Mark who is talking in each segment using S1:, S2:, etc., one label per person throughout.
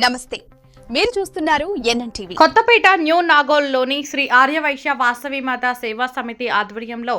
S1: నమస్తే, మీరు చూస్తున్నారు ఎన్ఎన్టీవీ.
S2: కొత్తపేట న్యూ నాగోల్లోని శ్రీ ఆర్యవైశ్య వాసవి మాత సేవా సమితి ఆధ్వర్యంలో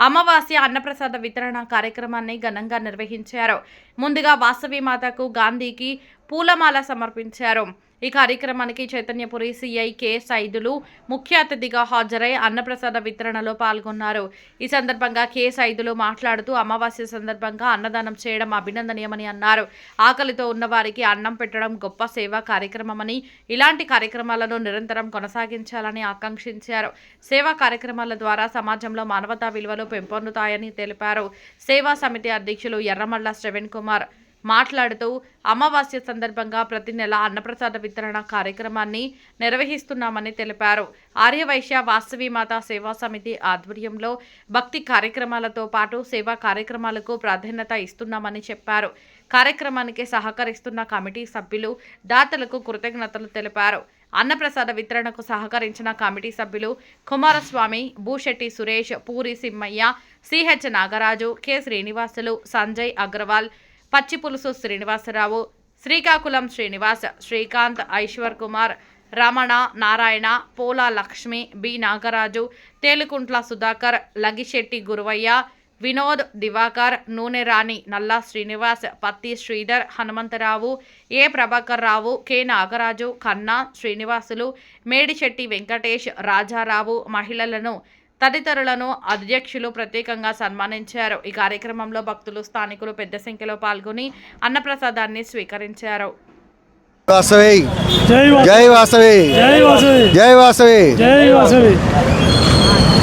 S2: అమావాస్య అన్నప్రసాద వితరణ కార్యక్రమాన్ని ఘనంగా నిర్వహించారు. ముందుగా వాసవి మాతకు గాంధీకి పూలమాల సమర్పించారు. ఈ కార్యక్రమానికి చైతన్యపురి సిఐ కె సైదులు ముఖ్య అతిథిగా హాజరై అన్నప్రసాద వితరణలో పాల్గొన్నారు. ఈ సందర్భంగా కె సైదులు మాట్లాడుతూ అమావాస్య సందర్భంగా అన్నదానం చేయడం అభినందనీయమని అన్నారు. ఆకలితో ఉన్నవారికి అన్నం పెట్టడం గొప్ప సేవా కార్యక్రమమని, ఇలాంటి కార్యక్రమాలను నిరంతరం కొనసాగించాలని ఆకాంక్షించారు. సేవా కార్యక్రమాల ద్వారా సమాజంలో మానవతా విలువలు పెంపొందుతాయని తెలిపారు. సేవా సమితి అధ్యక్షులు ఎర్రమల్ల శ్రవణ్ కుమార్ మాట్లాడుతూ అమావాస్య సందర్భంగా ప్రతి నెల అన్నప్రసాద వితరణ కార్యక్రమాన్ని నిర్వహిస్తున్నామని తెలిపారు. ఆర్యవైశ్య వాసవి మాత సేవా సమితి ఆధ్వర్యంలో భక్తి కార్యక్రమాలతో పాటు సేవా కార్యక్రమాలకు ప్రాధాన్యత ఇస్తున్నామని చెప్పారు. కార్యక్రమానికి సహకరిస్తున్న కమిటీ సభ్యులు, దాతలకు కృతజ్ఞతలు తెలిపారు. అన్నప్రసాద వితరణకు సహకరించిన కమిటీ సభ్యులు కుమారస్వామి, భూశెట్టి సురేష్, పూరి సిమ్మయ్య, సిహెచ్ నాగరాజు, కె శ్రీనివాసులు, సంజయ్ అగ్రవాల్, పచ్చిపులుసు శ్రీనివాసరావు, శ్రీకాకుళం శ్రీనివాస్, శ్రీకాంత్, ఐశ్వర్ కుమార్, రమణ, నారాయణ, పోలా లక్ష్మి, బి నాగరాజు, తేలుకుంట్ల సుధాకర్, లగిశెట్టి గురువయ్య, వినోద్, దివాకర్, నూనె రాణి, నల్లా శ్రీనివాస్, పత్తి శ్రీధర్, హనుమంతరావు, ఏ ప్రభాకర్ రావు, కె నాగరాజు, కన్నా శ్రీనివాసులు, మేడిశెట్టి వెంకటేష్, రాజారావు, మహిళలను తదితరులను అధ్యక్షులు ప్రత్యేకంగా సన్మానించారు. ఈ కార్యక్రమంలో భక్తులు, స్థానికులు పెద్ద సంఖ్యలో పాల్గొని అన్నప్రసాదాన్ని స్వీకరించారు.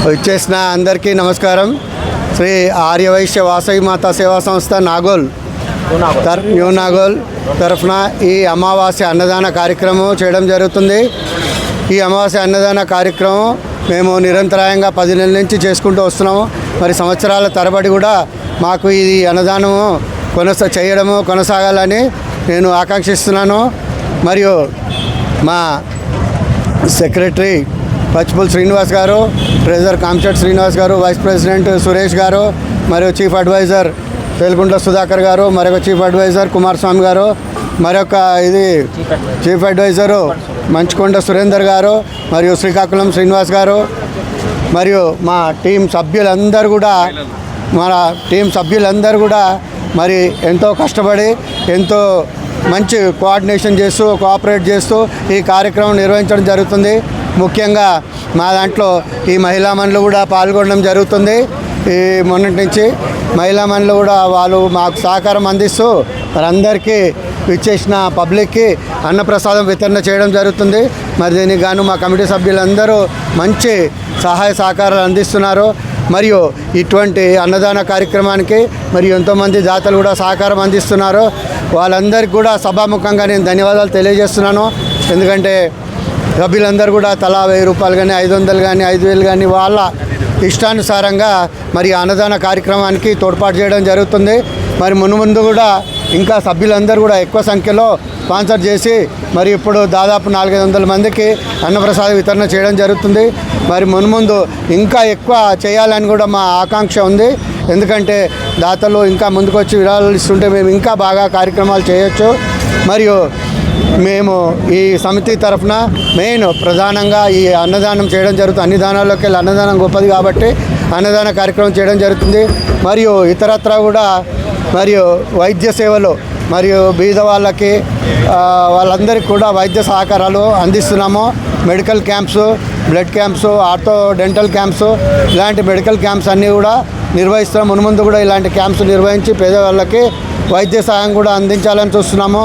S3: వచ్చేసిన అందరికీ నమస్కారం. శ్రీ ఆర్యవైశ్య వాసవి మాత సేవా సంస్థ న్యూ నాగోల్ తరఫున ఈ అమావాస్య అన్నదాన కార్యక్రమం చేయడం జరుగుతుంది. ఈ అమావాస్య అన్నదాన కార్యక్రమం మేము నిరంతరాయంగా 10 నెలల నుంచి చేసుకుంటూ వస్తున్నాము. మరి సంవత్సరాల తరబడి కూడా మాకు ఈ అన్నదానము కొనసాగాలని నేను ఆకాంక్షిస్తున్నాను. మరియు మా సెక్రటరీ పచ్చిపుల్ శ్రీనివాస్ గారు, ట్రెజరర్ కాంచెట్టి శ్రీనివాస్ గారు, వైస్ ప్రెసిడెంట్ సురేష్ గారు, మరియు చీఫ్ అడ్వైజర్ తేలుకుంట్ల సుధాకర్ గారు, మరొక చీఫ్ అడ్వైజర్ కుమారస్వామి గారు, మరొక చీఫ్ అడ్వైజరు మంచుకొండ సురేందర్ గారు, మరియు శ్రీకాకుళం శ్రీనివాస్ గారు, మరియు మా టీం సభ్యులందరూ కూడా మరి ఎంతో కష్టపడి ఎంతో మంచి కోఆర్డినేషన్ చేస్తూ కోఆపరేట్ చేస్తూ ఈ కార్యక్రమం నిర్వహించడం జరుగుతుంది. ముఖ్యంగా మా దాంట్లో ఈ మహిళా మనులు కూడా పాల్గొనడం జరుగుతుంది. ఈ మొన్నటి నుంచి మహిళా మనులు కూడా వాళ్ళు మాకు సహకారం అందిస్తూ వారందరికీ ఇచ్చేసిన పబ్లిక్కి అన్నప్రసాదం వితరణ చేయడం జరుగుతుంది. మరి దీనికి గాను మా కమిటీ సభ్యులందరూ మంచి సహాయ సహకారాలు అందిస్తున్నారు. మరియు ఇటువంటి అన్నదాన కార్యక్రమానికి మరియు ఎంతోమంది దాతలు కూడా సహకారం అందిస్తున్నారు. వాళ్ళందరికీ కూడా సభాముఖంగా నేను ధన్యవాదాలు తెలియజేస్తున్నాను. ఎందుకంటే సభ్యులందరూ కూడా తలా 1000 రూపాయలు కానీ 500 కానీ 5000 కానీ వాళ్ళ ఇష్టానుసారంగా మరి అన్నదాన కార్యక్రమానికి తోడ్పాటు చేయడం జరుగుతుంది. మరి మున్ముందు కూడా ఇంకా సభ్యులందరూ కూడా ఎక్కువ సంఖ్యలో స్పాన్సర్ చేసి మరి ఇప్పుడు దాదాపు 400 మందికి అన్నప్రసాద వితరణ చేయడం జరుగుతుంది. మరి మున్ముందు ఇంకా ఎక్కువ చేయాలని కూడా మా ఆకాంక్ష ఉంది. ఎందుకంటే దాతలు ఇంకా ముందుకు వచ్చి విరాళాలు ఇస్తుంటే మేము ఇంకా బాగా కార్యక్రమాలు చేయొచ్చు. మరియు మేము ఈ సమితి తరఫున ప్రధానంగా ఈ అన్నదానం చేయడం జరుగుతుంది. అన్ని దానాల్లోకి వెళ్ళి అన్నదానం గొప్పది కాబట్టి అన్నదాన కార్యక్రమం చేయడం జరుగుతుంది. మరియు ఇతరత్రా కూడా మరియు వైద్య సేవలు మరియు బీద వాళ్ళకి వాళ్ళందరికీ కూడా వైద్య సహకారాలు అందిస్తున్నాము. Medical camps, blood camps, ortho dental camps, ఇలాంటి మెడికల్ క్యాంప్స్ అన్నీ కూడా నిర్వహిస్తున్నాము. మున్ముందు కూడా ఇలాంటి క్యాంప్స్ నిర్వహించి పేదవాళ్ళకి వైద్య సహాయం కూడా అందించాలని చూస్తున్నాము.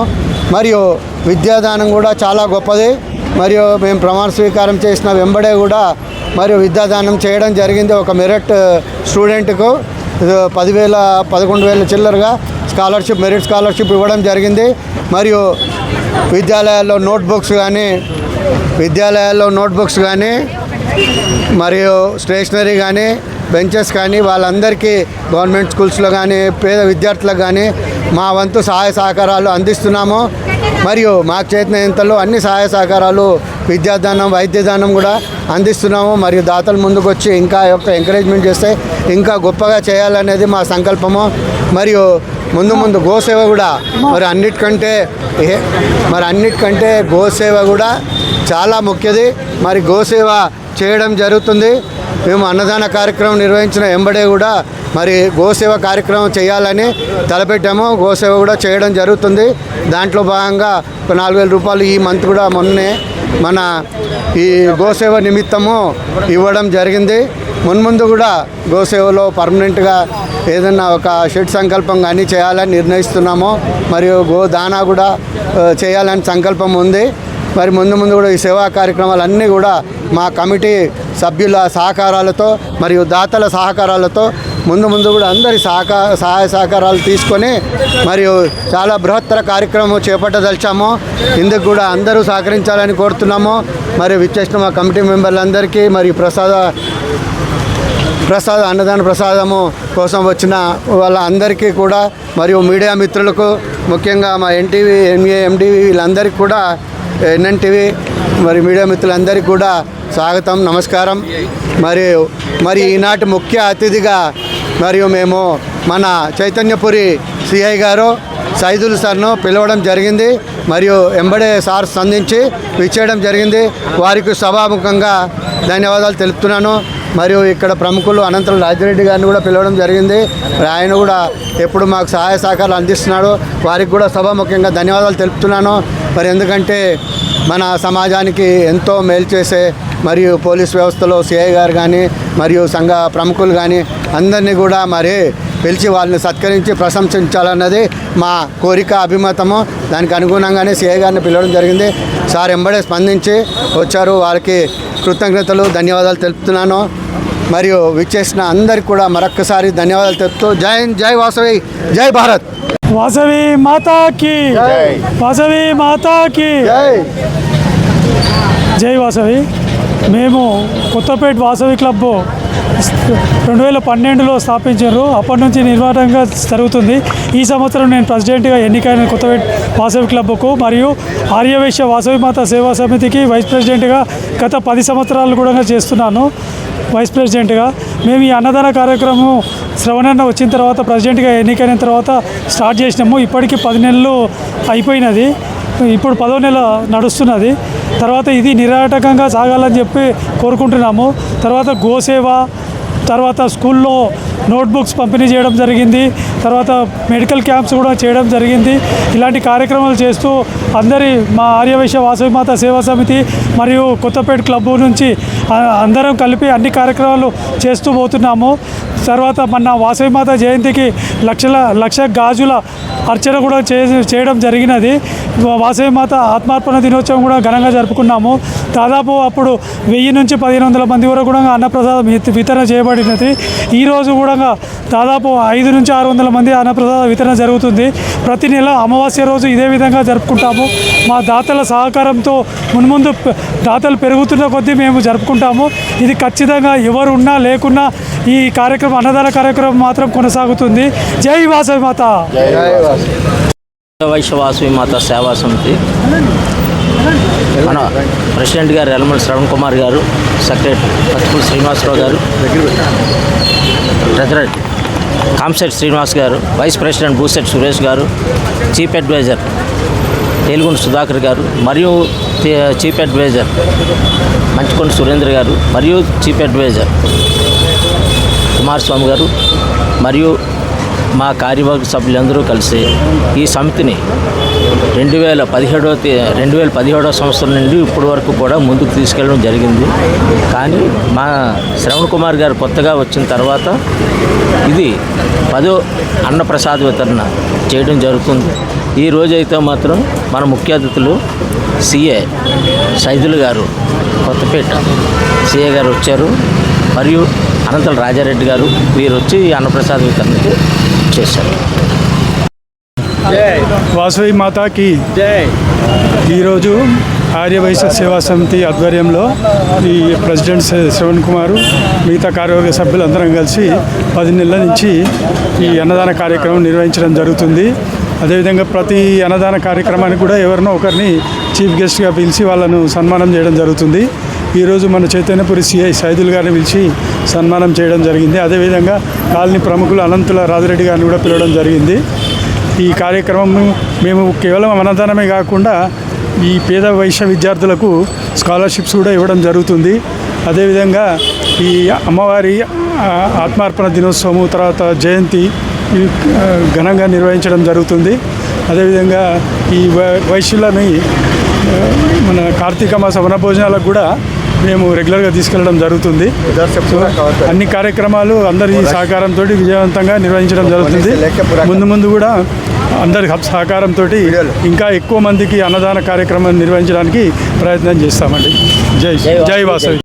S3: మరియు విద్యాదానం కూడా చాలా గొప్పది. మరియు మేము ప్రమాణ స్వీకారం చేసిన వెంబడే కూడా మరియు విద్యాదానం చేయడం జరిగింది. ఒక మెరిట్ స్టూడెంట్కు 11,000 చిల్లరగా మెరిట్ స్కాలర్షిప్ ఇవ్వడం జరిగింది. మరియు విద్యాలయాల్లో నోట్బుక్స్ కానీ మరియు స్టేషనరీ కానీ బెంచెస్ కానీ వాళ్ళందరికీ గవర్నమెంట్ స్కూల్స్లో కానీ పేద విద్యార్థులకు కానీ మా వంతు సహాయ సహకారాలు అందిస్తున్నాము. మరియు మాకు చేతనైనంతలో అన్ని సహాయ సహకారాలు విద్యాదానం, వైద్యదానం కూడా అందిస్తున్నాము. మరియు దాతలు ముందుకు వచ్చి ఇంకా ఎంకరేజ్మెంట్ చేస్తే ఇంకా గొప్పగా చేయాలనేది మా సంకల్పము. మరియు ముందు గోసేవ కూడా మరి అన్నిటికంటే గోసేవ కూడా చాలా ముఖ్యది. మరి గోసేవ చేయడం జరుగుతుంది. మేము అన్నదాన కార్యక్రమం నిర్వహించిన ఎంబడే కూడా మరి గోసేవ కార్యక్రమం చేయాలని తలపెట్టాము. గోసేవ కూడా చేయడం జరుగుతుంది. దాంట్లో భాగంగా ఒక 4,000 రూపాయలు ఈ మంత్ కూడా మొన్నే మన ఈ గోసేవ నిమిత్తము ఇవ్వడం జరిగింది. మున్ముందు కూడా గోసేవలో పర్మనెంట్గా ఏదన్నా ఒక షెడ్ సంకల్పం కానీ చేయాలని నిర్ణయిస్తున్నాము. మరియు గోదానా కూడా చేయాలని సంకల్పం ఉంది. మరి ముందు కూడా ఈ సేవా కార్యక్రమాలన్నీ కూడా మా కమిటీ సభ్యుల సహకారాలతో మరియు దాతల సహకారాలతో ముందు కూడా అందరి సహాయ సహకారాలు తీసుకొని మరియు చాలా బృహత్తర కార్యక్రమం చేపట్టదలిచాము. ఇందుకు కూడా అందరూ సహకరించాలని కోరుతున్నాము. మరి విచ్చేసిన మా కమిటీ మెంబర్లందరికీ మరియు అన్నదాన ప్రసాదము కోసం వచ్చిన వాళ్ళందరికీ కూడా మరియు మీడియా మిత్రులకు ముఖ్యంగా మా ఎన్టీవీ ఎండివి వీళ్ళందరికీ కూడా ఎన్ఎన్టీవీ మరి మీడియా మిత్రులందరికీ కూడా స్వాగతం, నమస్కారం. మరి ఈనాటి ముఖ్య అతిథిగా మరియు మేము మన చైతన్యపురి సిఐ గారు సైదుల్ సార్ను పిలవడం జరిగింది. మరియు ఎంబడే సార్ స్పందించి విచ్చేయడం జరిగింది. వారికి సభాముఖంగా ధన్యవాదాలు తెలుపుతున్నాను. మరియు ఇక్కడ ప్రముఖులు అనంతరం రాజిరెడ్డి గారిని కూడా పిలవడం జరిగింది. ఆయన కూడా ఎప్పుడు మాకు సహాయ సహకారాలు అందిస్తున్నాడు. వారికి కూడా సభాముఖంగా ధన్యవాదాలు తెలుపుతున్నాను. మరి ఎందుకంటే మన సమాజానికి ఎంతో మేలు చేసే మరియు పోలీస్ వ్యవస్థలో సిఐ గారు కానీ మరియు సంఘ ప్రముఖులు కానీ అందరినీ కూడా మరి పిలిచి వాళ్ళని సత్కరించి ప్రశంసించాలన్నది మా కోరిక, అభిమతము. దానికి అనుగుణంగానే సిఐ గారిని పిలవడం జరిగింది. సార్ ఎంబడే స్పందించి వచ్చారు. వారికి కృతజ్ఞతలు, ధన్యవాదాలు తెలుపుతున్నాను. మరియు విచ్చేసిన అందరికి కూడా మరొక్కసారి ధన్యవాదాలు తెలుపుతూ జై హింద్, జై వాసవి, జై భారత్.
S4: వాసవి మాతాకి, వాసవి మాతాకి జై వాసవి. మేము కొత్తపేట వాసవి క్లబ్ 2012లో స్థాపించారు. అప్పటి నుంచి నిర్మాణంగా జరుగుతుంది. ఈ సంవత్సరం నేను ప్రెసిడెంట్గా ఎన్నికైన కొత్తపేట వాసవి క్లబ్కు మరియు ఆర్యవైశ్య వాసవి మాత సేవా సమితికి వైస్ ప్రెసిడెంట్గా గత 10 సంవత్సరాలు కూడా చేస్తున్నాను. వైస్ ప్రెసిడెంట్గా మేము ఈ అన్నదాన కార్యక్రమం శ్రవణన్న వచ్చిన తర్వాత ప్రెసిడెంట్గా ఎన్నికైన తర్వాత స్టార్ట్ చేసినాము. ఇప్పటికీ 10 నెలలు అయిపోయినది. ఇప్పుడు 10వ నెల నడుస్తున్నది. తర్వాత ఇది నిరాటకంగా సాగాలని చెప్పి కోరుకుంటున్నాము. తర్వాత గోసేవ, తర్వాత స్కూల్లో నోట్బుక్స్ పంపిణీ చేయడం జరిగింది. తర్వాత మెడికల్ క్యాంప్స్ కూడా చేయడం జరిగింది. ఇలాంటి కార్యక్రమాలు చేస్తూ మా ఆర్యవైశ్య వాసవి మాత సేవా సమితి మరియు కొత్తపేట క్లబ్ నుంచి అందరం కలిపి అన్ని కార్యక్రమాలు చేస్తూ పోతున్నాము. తర్వాత మన వాసవి మాత జయంతికి లక్ష గాజుల అర్చన కూడా చేయడం జరిగినది. వాసవి మాత ఆత్మార్పణ దినోత్సవం కూడా ఘనంగా జరుపుకున్నాము. దాదాపు అప్పుడు 1000 నుంచి 1500 మంది వరకు కూడా అన్నప్రసాదం వితరణ చేయబడినది. ఈరోజు కూడా దాదాపు 500 నుంచి 600 మంది అన్నప్రసాద వితరణ జరుగుతుంది. ప్రతి నెల అమావాస్య రోజు ఇదే విధంగా జరుపుకుంటాము. మా దాతల సహకారంతో మున్ముందు దాతలు పెరుగుతున్న కొద్దీ మేము జరుపుకుంటాము. ఇది ఖచ్చితంగా ఎవరు ఉన్నా లేకున్నా ఈ కార్యక్రమం, అన్నదాన కార్యక్రమం మాత్రం కొనసాగుతుంది. జై వాసవి మాత.
S5: వైశ్య వాసవి మాత సేవా సమితి మన ప్రెసిడెంట్ గారు ఎలమల్ శ్రవణ్ కుమార్ గారు, సెక్రటరీ పచ్చిపూడి శ్రీనివాసరావు గారు, ట్రెజరర్ కాంసెట్ శ్రీనివాస్ గారు, వైస్ ప్రెసిడెంట్ బూసెట్ సురేష్ గారు, చీఫ్ అడ్వైజర్ తేలుగుంట సుధాకర్ గారు మరియు చీఫ్ అడ్వైజర్ మంచుకొండ సురేంద్ర గారు మరియు చీఫ్ అడ్వైజర్ కుమారస్వామి గారు మరియు మా కార్యవర్గ సభ్యులందరూ కలిసి ఈ సమితిని 2017 సంవత్సరం నుండి ఇప్పటి వరకు కూడా ముందుకు తీసుకెళ్ళడం జరిగింది. కానీ మా శ్రవణ్ కుమార్ గారు కొత్తగా వచ్చిన తర్వాత ఇది 10వ అన్నప్రసాద వితరణ చేయడం జరుగుతుంది. ఈ రోజైతే మాత్రం మన ముఖ్య అతిథులు సిఏ సైదుల్ గారు, కొత్తపేట సిఏ గారు వచ్చారు మరియు అనంతరం రాజారెడ్డి గారు వీరు వచ్చి అన్నప్రసాద వితరణకి చేశారు.
S4: వాసవి మాతాకి ఈరోజు ఆర్యవైశ్య సేవా సమితి ఆధ్వర్యంలో ఈ ప్రెసిడెంట్ శ్రవణ్ కుమారు మిగతా కార్యవర్గ సభ్యులందరం కలిసి 10 నెలల నుంచి ఈ అన్నదాన కార్యక్రమం నిర్వహించడం జరుగుతుంది. అదేవిధంగా ప్రతి అన్నదాన కార్యక్రమానికి కూడా ఎవరినో ఒకరిని చీఫ్ గెస్ట్గా పిలిచి వాళ్ళను సన్మానం చేయడం జరుగుతుంది. ఈరోజు మన చైతన్యపురి సిఐ సైదుల్ గారిని పిలిచి సన్మానం చేయడం జరిగింది. అదేవిధంగా కాలనీ ప్రముఖులు అనంతుల రాజిరెడ్డి గారిని కూడా పిలవడం జరిగింది. ఈ కార్యక్రమం మేము కేవలం అన్నదానమే కాకుండా ఈ పేద వైశ్య విద్యార్థులకు స్కాలర్షిప్స్ కూడా ఇవ్వడం జరుగుతుంది. అదేవిధంగా ఈ అమ్మవారి ఆత్మార్పణ దినోత్సవము తర్వాత జయంతి ఘనంగా నిర్వహించడం జరుగుతుంది. అదేవిధంగా ఈ వైశ్యులని మన కార్తీక మాస వనభోజనాలకు కూడా మేము రెగ్యులర్గా తీసుకెళ్ళడం జరుగుతుంది. అన్ని కార్యక్రమాలు అందరి సహకారంతో విజయవంతంగా నిర్వహించడం జరుగుతుంది. ముందు కూడా అందరి సహకారంతో ఇంకా ఎక్కువ మందికి అన్నదాన కార్యక్రమాన్ని నిర్వహించడానికి ప్రయత్నం చేస్తామండి. జై వాసవి.